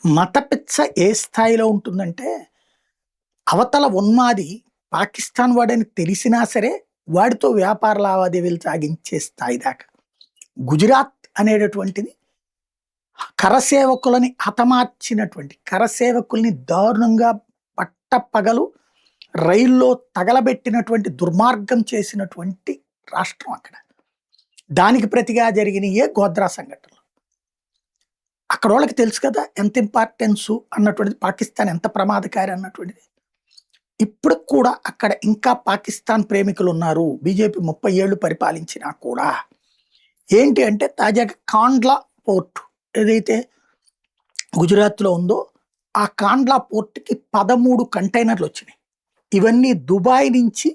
మతపిచ్చ ఏ స్థాయిలో ఉంటుందంటే, అవతల ఉన్మాది పాకిస్తాన్ వాడని తెలిసినా సరే, వాడితో వ్యాపార లావాదేవీలు సాగించే స్థాయి దాకా. గుజరాత్ అనేటటువంటిది కరసేవకులని హతమార్చినటువంటి, కరసేవకుల్ని దారుణంగా పట్టపగలు రైల్లో తగలబెట్టినటువంటి దుర్మార్గం చేసినటువంటి రాష్ట్రం అక్కడ. దానికి ప్రతిగా జరిగినయే గోధ్రా సంఘటనలు. అక్కడోళ్ళకి తెలుసు కదా ఎంత ఇంపార్టెన్సు అన్నటువంటిది, పాకిస్తాన్ ఎంత ప్రమాదకారి అన్నటువంటిది. ఇప్పటికి కూడా అక్కడ ఇంకా పాకిస్తాన్ ప్రేమికులున్నారు. బీజేపీ 30 ఏళ్ళు పరిపాలించినా కూడా. ఏంటి అంటే తాజాగా కాండ్లా పోర్ట్ ఏదైతే గుజరాత్‌లో ఉందో, ఆ కాండ్లా పోర్ట్‌కి 13 కంటైనర్లు వచ్చినాయి. ఇవన్నీ దుబాయ్ నుంచి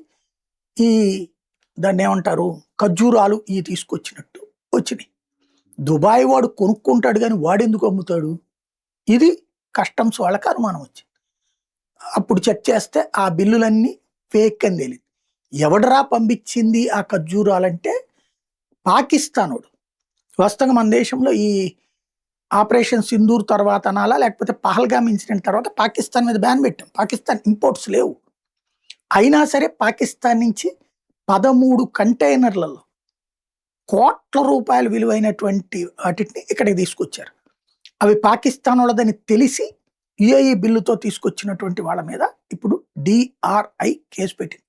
ఈ దాన్నేమంటారు ఖర్జూరాలు ఇయి తీసుకొచ్చినట్టు వచ్చినాయి. దుబాయ్ వాడు కొనుక్కుంటాడు గానీ వాడెందుకు అమ్ముతాడు? ఇది కస్టమ్స్ వాళ్ళకి అనుమానం వచ్చింది. అప్పుడు చెక్ చేస్తే ఆ బిల్లులన్నీ ఫేక్ అని తేలింది. ఎవడురా పంపించింది ఆ ఖర్జూరాలంటే పాకిస్తానోడు. వాస్తవంగా మన దేశంలో ఈ ఆపరేషన్ సింధూర్ తర్వాత అనాలా, లేకపోతే పహల్గామ్ ఇన్సిడెంట్ తర్వాత పాకిస్తాన్ మీద బ్యాన్ పెట్టాం. పాకిస్తాన్ ఇంపోర్ట్స్ లేవు. అయినా సరే పాకిస్తాన్ నుంచి 13 కంటైనర్లలో కోట్ల రూపాయల విలువైనటువంటి వాటిని ఇక్కడికి తీసుకొచ్చారు. అవి పాకిస్తానోళ్ళదని తెలిసి యుఏఈ బిల్లుతో తీసుకొచ్చినటువంటి వాళ్ళ మీద ఇప్పుడు DRI కేసు పెట్టింది.